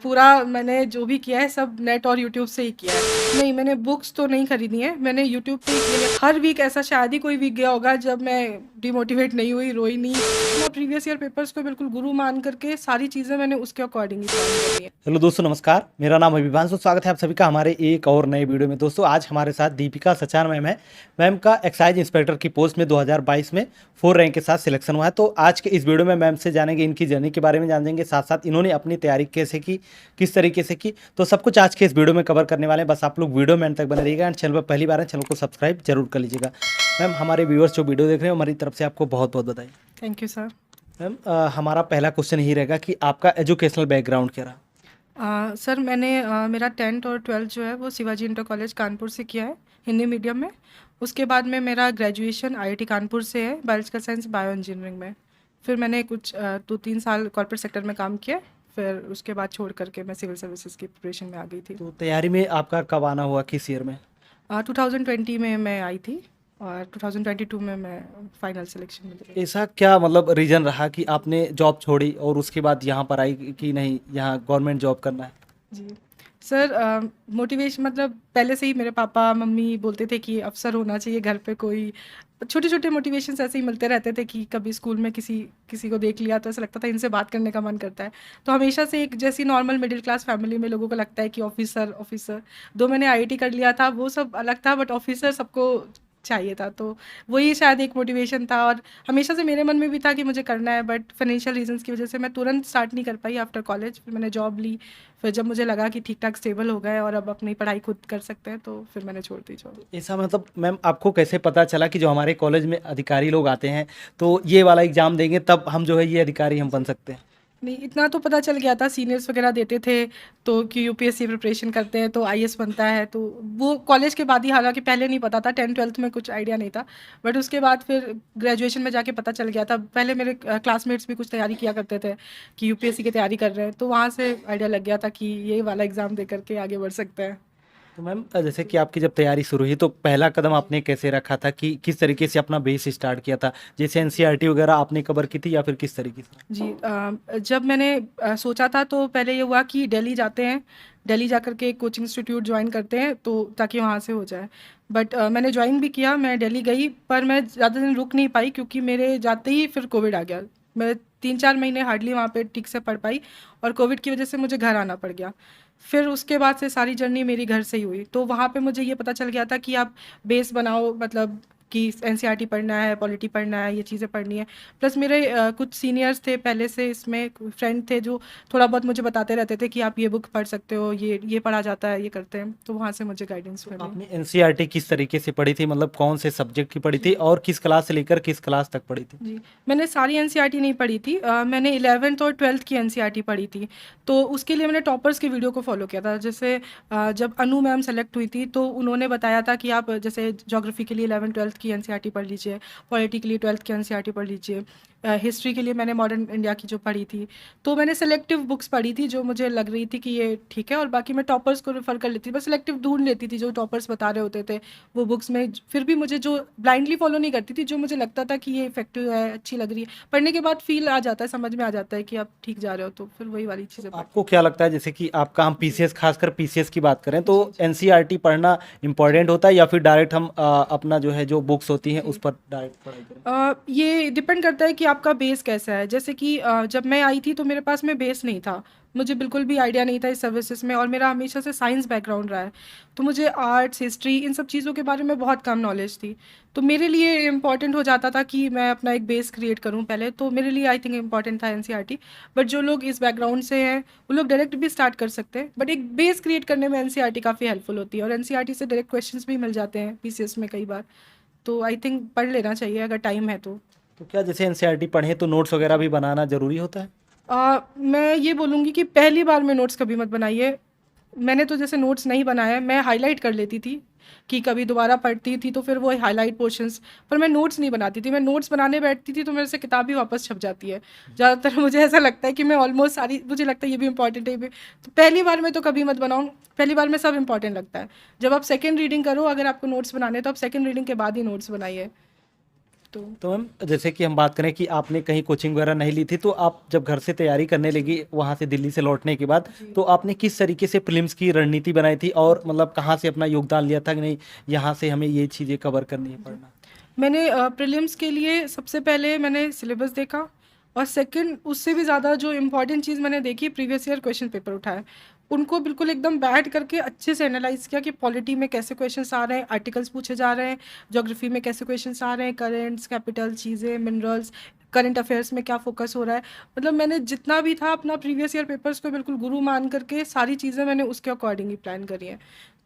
पूरा मैंने जो भी किया है सब नेट और यूट्यूब से ही किया है। नहीं, मैंने बुक्स तो नहीं खरीदी हैं, मैंने यूट्यूब पे ही किया है। हर वीक ऐसा शायद ही कोई वीक गया होगा जब मैं डिमोटिवेट नहीं हुई, रोई नहीं। मैं प्रीवियस ईयर पेपर्स को बिल्कुल गुरु मान करके सारी चीज़ें मैंने उसके अकॉर्डिंग ही प्लान करी है। हेलो दोस्तों, नमस्कार। मेरा नाम अभिभांशु। स्वागत है आप सभी का हमारे एक और नए वीडियो में। दोस्तों, आज हमारे साथ दीपिका सचान मैम है। मैम का एक्साइज इंस्पेक्टर की पोस्ट में 2022 में 4 रैंक के साथ सिलेक्शन हुआ है। तो आज के इस वीडियो में मैम से जानेंगे, इनकी जर्नी के बारे में जानेंगे, साथ साथ इन्होंने अपनी तैयारी कैसे की, किस तरीके से की, तो सब कुछ आज के इस वीडियो में कवर करने वाले हैं। बस आप लोग वीडियो में अंत तक बने रहिएगा एंड चैनल पर पहली बार है, चैनल को सब्सक्राइब जरूर कर लीजिएगा। मैम, हमारे व्यूअर्स जो वीडियो देख रहे हैं हमारी तरफ से आपको बहुत बहुत बधाई। Thank you sir. मैम, हमारा पहला क्वेश्चन यही रहेगा कि आपका एजुकेशनल बैकग्राउंड क्या रहा। सर मैंने मेरा 10th और 12th जो है वो शिवाजी इंटर कॉलेज कानपुर से किया है, हिंदी मीडियम में। उसके बाद में मेरा ग्रेजुएशन आईआईटी कानपुर से है, बायोलॉजिकल साइंस बायो इंजीनियरिंग में। फिर मैंने कुछ 2-3 साल कॉर्पोरेट सेक्टर में काम किया, फिर उसके बाद छोड़ करके मैं सिविल सर्विसेज की प्रिपरेशन में आ गई थी। तो तैयारी में आपका कब आना हुआ, किस ईयर में? 2020 में मैं आई थी और 2022 में मैं फाइनल सिलेक्शन में गई। ऐसा क्या मतलब रीजन रहा कि आपने जॉब छोड़ी और उसके बाद यहाँ पर आई कि नहीं, यहाँ गवर्नमेंट जॉब करना है? जी सर, मोटिवेशन मतलब पहले से ही मेरे पापा मम्मी बोलते थे कि अफसर होना चाहिए घर पे कोई। छोटे छोटे मोटिवेशंस ऐसे ही मिलते रहते थे कि कभी स्कूल में किसी किसी को देख लिया तो ऐसा लगता था इनसे बात करने का मन करता है। तो हमेशा से एक जैसी नॉर्मल मिडिल क्लास फैमिली में लोगों को लगता है कि ऑफिसर ऑफिसर। दो मैंने आईआईटी कर लिया था, वो सब अलग था, बट ऑफिसर सबको चाहिए था। तो वही शायद एक मोटिवेशन था और हमेशा से मेरे मन में भी था कि मुझे करना है, बट फाइनेंशियल रीजंस की वजह से मैं तुरंत स्टार्ट नहीं कर पाई आफ्टर कॉलेज। फिर मैंने जॉब ली, फिर जब मुझे लगा कि ठीक ठाक स्टेबल हो गए और अब अपनी पढ़ाई खुद कर सकते हैं तो फिर मैंने छोड़ दी जॉब। ऐसा मतलब मैम, आपको कैसे पता चला कि जो हमारे कॉलेज में अधिकारी लोग आते हैं तो ये वाला एग्ज़ाम देंगे तब हम जो है ये अधिकारी हम बन सकते हैं? नहीं, इतना तो पता चल गया था, सीनियर्स वगैरह देते थे तो कि यूपीएससी प्रिपरेशन करते हैं तो आईएएस बनता है। तो वो कॉलेज के बाद ही, हालांकि पहले नहीं पता था, 10th-12th में कुछ आइडिया नहीं था, बट उसके बाद फिर ग्रेजुएशन में जाके पता चल गया था। पहले मेरे क्लासमेट्स भी कुछ तैयारी किया करते थे कि यूपीएससी की तैयारी कर रहे हैं, तो वहाँ से आइडिया लग गया था कि ये वाला एग्ज़ाम दे करके आगे बढ़ सकते हैं। तो मैम, जैसे कि आपकी जब तैयारी शुरू हुई तो पहला कदम आपने कैसे रखा था कि किस तरीके से अपना बेस स्टार्ट किया था? जैसे एनसीईआरटी वगैरह आपने कवर की थी या फिर किस तरीके से? जी, जब मैंने सोचा था तो पहले ये हुआ कि दिल्ली जाते हैं, दिल्ली जा कर के एक कोचिंग इंस्टीट्यूट ज्वाइन करते हैं तो ताकि वहाँ से हो जाए। बट मैंने ज्वाइन भी किया, मैं दिल्ली गई, पर मैं ज़्यादा दिन रुक नहीं पाई क्योंकि मेरे जाते ही फिर कोविड आ गया। मैं 3-4 महीने हार्डली वहाँ पे ठीक से पढ़ पाई और कोविड की वजह से मुझे घर आना पड़ गया। फिर उसके बाद से सारी जर्नी मेरी घर से ही हुई, तो वहाँ पे मुझे ये पता चल गया था कि आप बेस बनाओ, मतलब कि एनसीईआरटी पढ़ना है, पॉलिटी पढ़ना है, ये चीज़ें पढ़नी है। प्लस मेरे कुछ सीनियर्स थे पहले से, इसमें फ्रेंड थे जो थोड़ा बहुत मुझे बताते रहते थे कि आप ये बुक पढ़ सकते हो, ये पढ़ा जाता है, ये करते हैं, तो वहाँ से मुझे गाइडेंस मिली। आपने एनसीईआरटी किस तरीके से पढ़ी थी, मतलब कौन से सब्जेक्ट की पढ़ी थी और किस क्लास से लेकर किस क्लास तक पढ़ी थी? जी, मैंने सारी एनसीईआरटी नहीं पढ़ी थी, मैंने 11th और 12th की एनसीईआरटी पढ़ी थी। तो उसके लिए मैंने टॉपर्स की वीडियो को फॉलो किया था। जैसे जब अनु मैम सेलेक्ट हुई थी तो उन्होंने बताया था कि आप जैसे ज्योग्राफी के लिए 11th-12th की एनसीईआरटी पढ़ लीजिए, पॉलिटी के लिए 12th की एनसीईआरटी पढ़ लीजिए, हिस्ट्री के लिए मैंने मॉडर्न इंडिया की जो पढ़ी थी। तो मैंने सेलेक्टिव बुक्स पढ़ी थी जो मुझे लग रही थी कि ये ठीक है, और बाकी मैं टॉपर्स को रेफर कर लेती थी। बस सेलेक्टिव ढूंढ लेती थी जो टॉपर्स बता रहे होते थे वो बुक्स में। फिर भी मुझे जो ब्लाइंडली फॉलो नहीं करती थी, जो मुझे लगता था कि ये इफेक्टिव है, अच्छी लग रही है, पढ़ने के बाद फील आ जाता है, समझ में आ जाता है कि आप ठीक जा रहे हो, तो फिर वही वाली चीज़ें पढ़ती। आपको क्या लगता है, जैसे कि आपका हम पीसीएस, खासकर पीसीएस की बात करें तो जी जी एनसीईआरटी पढ़ना इम्पोर्टेंट होता है या फिर डायरेक्ट हम अपना जो है जो बुक्स होती हैं जी। उस पर डायरेक्ट पढ़ाई करें? ये डिपेंड करता है कि आपका बेस कैसा है। जैसे कि जब मैं आई थी तो मेरे पास में बेस नहीं था, मुझे बिल्कुल भी आइडिया नहीं था इस सर्विसेज में, और मेरा हमेशा से साइंस बैकग्राउंड रहा है, तो मुझे आर्ट्स हिस्ट्री इन सब चीज़ों के बारे में बहुत कम नॉलेज थी। तो मेरे लिए इम्पॉर्टेंट हो जाता था कि मैं अपना एक बेस क्रिएट करूं पहले, तो मेरे लिए आई थिंक इम्पॉर्टेंट था एनसीईआरटी। बट जो लोग इस बैकग्राउंड से हैं वो लोग डायरेक्ट भी स्टार्ट कर सकते हैं, बट एक बेस क्रिएट करने में एनसीईआरटी काफ़ी हेल्पफुल होती है, और एनसीईआरटी से डायरेक्ट क्वेश्चंस भी मिल जाते हैं पीसीएस में कई बार। तो आई थिंक पढ़ लेना चाहिए अगर टाइम है तो। तो क्या जैसे एनसीईआरटी पढ़ें तो नोट्स वगैरह भी बनाना ज़रूरी होता है? मैं ये बोलूँगी कि पहली बार में नोट्स कभी मत बनाइए। मैंने तो जैसे नोट्स नहीं बनाए, मैं हाईलाइट कर लेती थी कि कभी दोबारा पढ़ती थी तो फिर वो हाईलाइट पोर्शंस, पर मैं नोट्स नहीं बनाती थी। मैं नोट्स बनाने बैठती थी तो मेरे से किताब ही वापस छप जाती है। ज़्यादातर मुझे ऐसा लगता है कि मैं ऑलमोस्ट सारी, मुझे लगता है ये भी इंपॉर्टेंट है, ये भी। तो पहली बार में तो कभी मत बनाऊँ, पहली बार में सब इंपॉर्टेंट लगता है। जब आप सेकेंड रीडिंग करो, अगर आपको नोट्स बनाने हैं तो आप सेकेंड रीडिंग के बाद ही नोट्स बनाइए। तो मैम जैसे कि हम बात करें कि आपने कहीं कोचिंग वगैरह नहीं ली थी, तो आप जब घर से तैयारी करने लगी वहाँ से दिल्ली से लौटने के बाद, जी। तो आपने किस तरीके से प्रीलिम्स की रणनीति बनाई थी और मतलब कहाँ से अपना योगदान लिया था कि नहीं यहाँ से हमें ये चीज़ें कवर करनी है जी। पढ़ना? मैंने प्रीलिम्स के लिए सबसे पहले मैंने सिलेबस देखा, और सेकंड उससे भी ज़्यादा जो इम्पोर्टेंट चीज़ मैंने देखी, प्रीवियस ईयर क्वेश्चन पेपर उठाए, उनको बिल्कुल एकदम बैठ करके अच्छे से एनालाइज किया कि पॉलिटी में कैसे क्वेश्चंस आ रहे हैं, आर्टिकल्स पूछे जा रहे हैं, ज्योग्राफी में कैसे क्वेश्चंस आ रहे हैं, करेंट्स, कैपिटल चीज़ें, मिनरल्स, करंट अफेयर्स में क्या फोकस हो रहा है। मतलब मैंने जितना भी था अपना प्रीवियस ईयर पेपर्स को बिल्कुल गुरु मान करके सारी चीज़ें मैंने उसके अकॉर्डिंग ही प्लान करी हैं।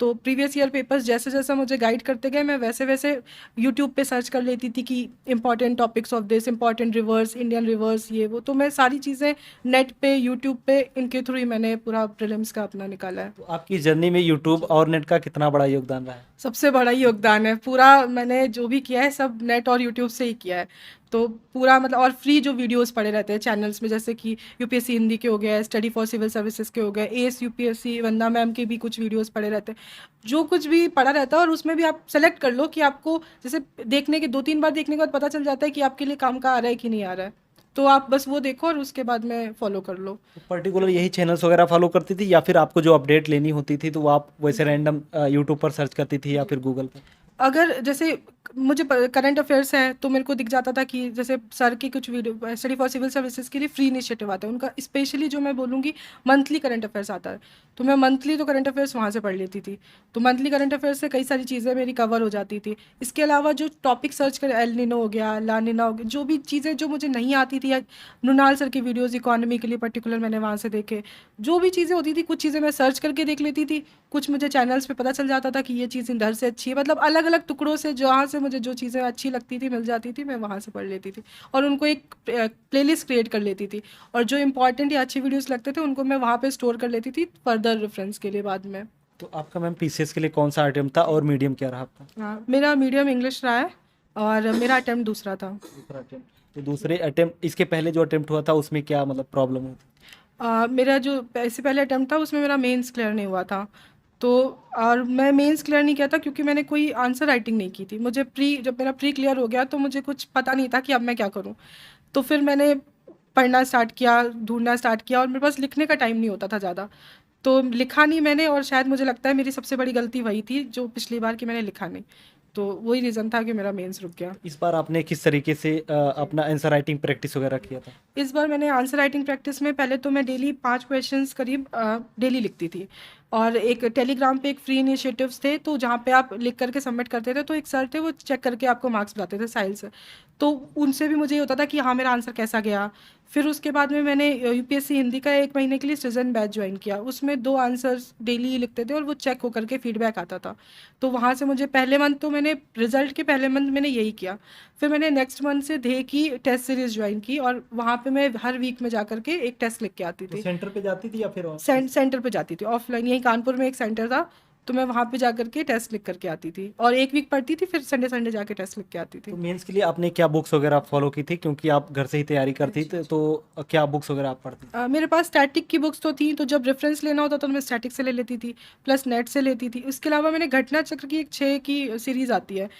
तो प्रीवियस ईयर पेपर्स जैसे जैसा मुझे गाइड करते गए, मैं वैसे वैसे यूट्यूब पे सर्च कर लेती थी कि important topics of this, important rivers, Indian reverse, ये वो, तो मैं सारी चीज़ें नेट पे, यूट्यूब पे, इनके थ्रू ही मैंने पूरा प्रीलिम्स का अपना निकाला है। तो आपकी जर्नी में यूट्यूब और नेट का कितना बड़ा योगदान रहा है? सबसे बड़ा ही योगदान है, पूरा मैंने जो भी किया है सब नेट और यूट्यूब से ही किया है। तो पूरा मतलब, और फ्री जो वीडियोस पड़े रहते हैं चैनल्स में, जैसे कि यूपीएससी हिंदी के हो गए, स्टडी फॉर सिविल सर्विसेज के हो गए, एएस यूपीएससी वंदना मैम के भी कुछ वीडियोस पड़े रहते हैं, जो कुछ भी पड़ा रहता है। और उसमें भी आप सेलेक्ट कर लो कि आपको, जैसे देखने के 2-3 बार देखने के बाद पता चल जाता है कि आपके लिए काम का आ रहा है कि नहीं आ रहा है, तो आप बस वो देखो और उसके बाद में फॉलो कर लो। तो पर्टिकुलर यही चैनल्स वगैरह फॉलो करती थी या फिर आपको जो अपडेट लेनी होती थी तो वो आप वैसे रैंडम यूट्यूब पर सर्च करती थी या फिर गूगल पर? अगर जैसे मुझे करंट अफेयर्स है तो मेरे को दिख जाता था कि जैसे सर की कुछ video, study for civil services के लिए फ्री इनिशिएटिव आता है उनका, स्पेशली जो मैं बोलूँगी मंथली करंट अफेयर्स आता है, तो मैं मंथली तो करंट अफेयर्स वहाँ से पढ़ लेती थी। तो मंथली करंट अफेयर्स से कई सारी चीज़ें मेरी कवर हो जाती थी। इसके अलावा जो टॉपिक सर्च कर, एल निनो हो गया, ला निना हो गया, जो भी चीज़ें जो मुझे नहीं आती थी, या मृणाल सर की वीडियोज़ इकोनॉमी के लिए पर्टिकुलर मैंने वहाँ से देखे, जो भी चीज़ें होती थी कुछ चीज़ें मैं सर्च करके देख लेती थी, कुछ मुझे चैनल्स पे पता चल जाता था कि ये चीज़ इधर से अच्छी है, मतलब अलग अलग टुकड़ों से जहाँ से मुझे जो चीज़ें अच्छी लगती थी, मिल जाती थी, मैं वहाँ से पढ़ लेती थी और उनको एक प्लेलिस्ट क्रिएट कर लेती थी, और जो इंपॉर्टेंट या अच्छे वीडियोस लगते थे उनको मैं वहाँ पे स्टोर कर लेती थी फर्दर रेफरेंस के लिए बाद में। तो आपका मैम पीसीएस के लिए कौन सा अटेम्प्ट था और मीडियम क्या रहा आपका? हाँ, मेरा मीडियम इंग्लिश रहा है और मेरा अटेम्प्ट दूसरा था। दूसरा अटेम्प्ट। तो दूसरे अटेम्प्ट, इसके पहले जो अटेम्प्ट हुआ था उसमें क्या मतलब प्रॉब्लम हुई थी? मेरा जो इससे पहले अटेम्प्ट था उसमें मेरा मेंस क्लियर नहीं हुआ था, तो और मैं मेंस क्लियर नहीं किया था क्योंकि मैंने कोई आंसर राइटिंग नहीं की थी। मुझे जब मेरा प्री क्लियर हो गया तो मुझे कुछ पता नहीं था कि अब मैं क्या करूं, तो फिर मैंने पढ़ना स्टार्ट किया, ढूंढना स्टार्ट किया, और मेरे पास लिखने का टाइम नहीं होता था ज़्यादा, तो लिखा नहीं मैंने, और शायद मुझे लगता है मेरी सबसे बड़ी गलती वही थी जो पिछली बार की मैंने लिखा नहीं, तो वही रीज़न था कि मेरा मेंस रुक गया। इस बार आपने किस तरीके से अपना आंसर राइटिंग प्रैक्टिस वगैरह किया था? इस बार मैंने आंसर राइटिंग प्रैक्टिस में पहले तो मैं डेली 5 क्वेश्चंस करीब डेली लिखती थी, और एक टेलीग्राम पे एक फ्री इनिशिएटिव्स थे, तो जहाँ पे आप लिख करके सबमिट करते थे, तो एक सर थे वो चेक करके आपको मार्क्स बताते थे, साहिल सर, तो उनसे भी मुझे ये होता था कि हाँ मेरा आंसर कैसा गया। फिर उसके बाद में मैंने यूपीएससी हिंदी का 1 महीने के लिए सिटीजन बैच ज्वाइन किया, उसमें 2 आंसर्स डेली लिखते थे और वो चेक होकर के फीडबैक आता था, तो वहाँ से मुझे पहले मंथ तो मैंने रिजल्ट के पहले मंथ मैंने यही किया। फिर मैंने नेक्स्ट मंथ से धे की टेस्ट सीरीज ज्वाइन की, और वहाँ पे मैं हर वीक में जा करके एक टेस्ट लिख के आती तो थी। सेंटर पे जाती थी या फिर सेंटर पे जाती थी ऑफलाइन, यहीं कानपुर में एक सेंटर था, तो मैं वहाँ पे जा करके टेस्ट लिख करके आती थी, और 1 वीक पढ़ती थी, फिर संडे संडे जाके टेस्ट लिख के आती थी। तो मेंस के लिए आपने क्या बुक्स वगैरह फॉलो की थी क्योंकि आप घर से ही तैयारी करती थी, तो क्या बुक्स वगैरह आप पढ़ती थी? मेरे पास स्टैटिक की बुक्स तो थी, तो जब रेफरेंस लेना होता तो मैं स्टैटिक से ले लेती थी, प्लस नेट से लेती थी। इसके अलावा मैंने घटना चक्र की एक 6 की सीरीज़ आती है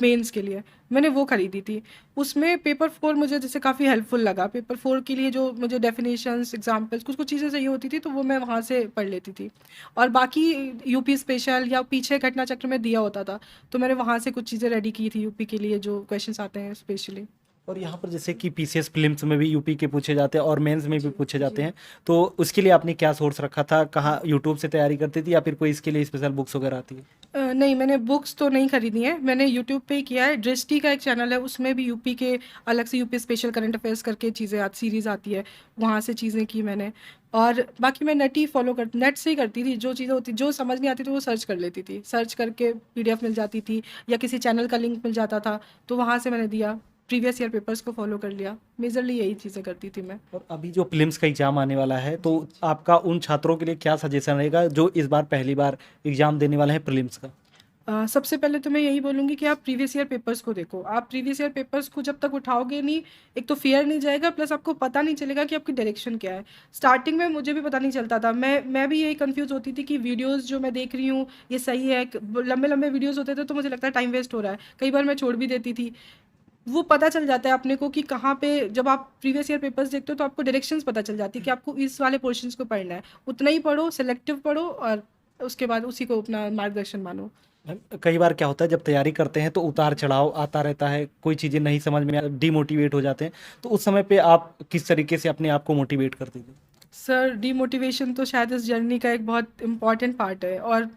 मेंस के लिए, मैंने वो खरीदी थी। उसमें पेपर 4 मुझे जैसे काफ़ी हेल्पफुल लगा, पेपर 4 के लिए जो मुझे डेफिनेशंस, एग्जाम्पल्स, कुछ कुछ चीज़ें चाहिए होती थी, तो वो मैं वहाँ से पढ़ लेती थी, और बाकी यूपी स्पेशल या पीछे घटना चक्र में दिया होता था, तो मैंने वहाँ से कुछ चीज़ें रेडी की थी यूपी के लिए जो क्वेश्चन आते हैं स्पेशली। और यहाँ पर जैसे कि पीसीएस प्रीलिम्स में भी यूपी के पूछे जाते हैं और मेंस में भी पूछे जाते जी। हैं, तो उसके लिए आपने क्या सोर्स रखा था? कहाँ यूट्यूब से तैयारी करती थी या फिर कोई इसके लिए स्पेशल बुक्स वगैरह आती है? नहीं, मैंने बुक्स तो नहीं खरीदी हैं, मैंने यूट्यूब पे ही किया है। दृष्टि का एक चैनल है, उसमें भी यूपी के अलग से यूपी स्पेशल करंट अफेयर्स करके चीज़ें सीरीज़ आती है, वहाँ से चीज़ें की मैंने, और बाकी मैं नेट ही फॉलो कर नेट से ही करती थी, जो चीज़ें होती जो समझ नहीं आती थी वो सर्च कर लेती थी, सर्च करके पीडीएफ मिल जाती थी या किसी चैनल का लिंक मिल जाता था, तो वहाँ से मैंने दिया, प्रीवियस ईयर पेपर्स को फॉलो कर लिया, मेजरली यही चीज़ें करती थी मैं। और अभी जो प्रीलिम्स का एग्ज़ाम आने वाला है, तो आपका उन छात्रों के लिए क्या सजेशन रहेगा जो इस बार पहली बार एग्ज़ाम देने वाले हैं प्रीलिम्स का? सबसे पहले तो मैं यही बोलूँगी कि आप प्रीवियस ईयर पेपर्स को देखो। आप प्रीवियस ईयर पेपर्स को जब तक उठाओगे नहीं, एक तो फ़ियर नहीं जाएगा, प्लस आपको पता नहीं चलेगा कि आपकी डायरेक्शन क्या है। स्टार्टिंग में मुझे भी पता नहीं चलता था। मैं भी यही कन्फ्यूज़ होती थी कि वीडियोज़ जो मैं देख रही हूँ, ये सही है? क लंबे-लंबे वीडियोज़ होते थे तो मुझे लगता है टाइम वेस्ट हो रहा है। कई बार मैं छोड़ भी देती थी। वो पता चल जाता है अपने को कि कहाँ पे, जब आप प्रीवियस ईयर पेपर्स देखते हो तो आपको डायरेक्शंस पता चल जाती है कि आपको इस वाले पोर्शंस को पढ़ना है, उतना ही पढ़ो, सेलेक्टिव पढ़ो और उसके बाद उसी को अपना मार्गदर्शन मानो। मैम, कई बार क्या होता है जब तैयारी करते हैं तो उतार चढ़ाव आता रहता है, कोई चीज़ें नहीं समझ में, डीमोटिवेट हो जाते हैं, तो उस समय पे आप किस तरीके से अपने आप को मोटिवेट करते थे? सर डीमोटिवेशन तो शायद इस जर्नी का एक बहुत इम्पॉर्टेंट पार्ट है, और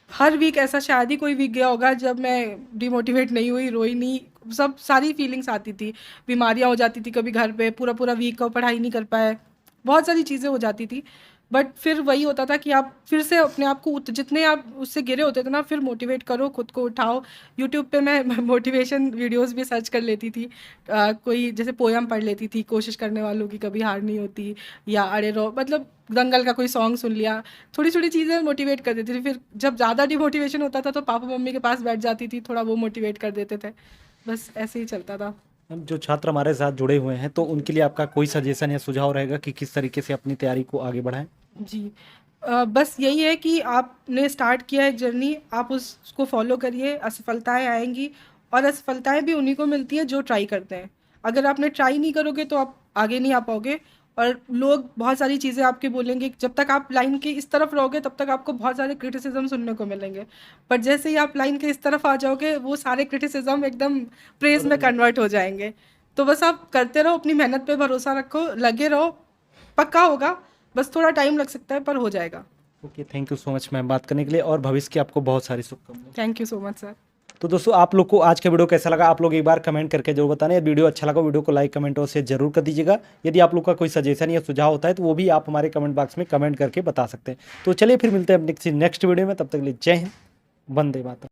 हर वीक ऐसा शायद ही कोई वीक गया होगा जब मैं डीमोटिवेट नहीं हुई, रोई नहीं। सब सारी फीलिंग्स आती थी, बीमारियां हो जाती थी कभी घर पे, पूरा पूरा वीक का पढ़ाई नहीं कर पाए, बहुत सारी चीज़ें हो जाती थी। बट फिर वही होता था कि आप फिर से अपने आप को जितने आप उससे गिरे होते थे ना, फिर मोटिवेट करो, खुद को उठाओ। यूट्यूब पे मैं मोटिवेशन वीडियोस भी सर्च कर लेती थी। कोई जैसे पोयम पढ़ लेती थी, कोशिश करने वालों की कभी हार नहीं होती, या अरे रो, मतलब दंगल का कोई सॉन्ग सुन लिया। थोड़ी छोटी चीज़ें मोटिवेट कर देती थी। फिर जब ज़्यादा डिमोटिवेशन होता था तो पापा मम्मी के पास बैठ जाती थी, थोड़ा वो मोटिवेट कर देते थे। बस ऐसे ही चलता था। मैम, जो छात्र हमारे साथ जुड़े हुए हैं तो उनके लिए आपका कोई सजेशन या सुझाव रहेगा कि किस तरीके से अपनी तैयारी को आगे बढ़ाएं? जी। बस यही है कि आपने स्टार्ट किया है जर्नी, आप उसको फॉलो करिए, असफलताएं आएंगी, और असफलताएं भी उन्हीं को मिलती है जो ट्राई करते हैं। अगर आपने ट्राई नहीं करोगे तो आप आगे नहीं आ पाओगे, और लोग बहुत सारी चीज़ें आपके बोलेंगे। जब तक आप लाइन के इस तरफ रहोगे तब तक आपको बहुत सारे क्रिटिसिज्म सुनने को मिलेंगे, पर जैसे ही आप लाइन के इस तरफ आ जाओगे वो सारे क्रिटिसिज्म एकदम प्रेज में कन्वर्ट हो जाएंगे। तो बस आप करते रहो, अपनी मेहनत पे भरोसा रखो, लगे रहो, पक्का होगा। बस थोड़ा टाइम लग सकता है पर हो जाएगा। Okay, thank you so much ma'am बात करने के लिए, और भविष्य की आपको बहुत सारी शुभकामनाएं। Thank you so much sir. तो दोस्तों, आप लोग को आज का वीडियो कैसा लगा, आप लोग एक बार कमेंट करके जरूर बताना। यदि वीडियो अच्छा लगा, वीडियो को लाइक, कमेंट और शेयर जरूर कर दीजिएगा। यदि आप लोग का कोई सजेशन या सुझाव होता है तो वो भी आप हमारे कमेंट बॉक्स में कमेंट करके बता सकते हैं। तो चलिए फिर मिलते हैं नेक्स्ट वीडियो में, तब तक के लिए जय हिंद, वंदे मातरम।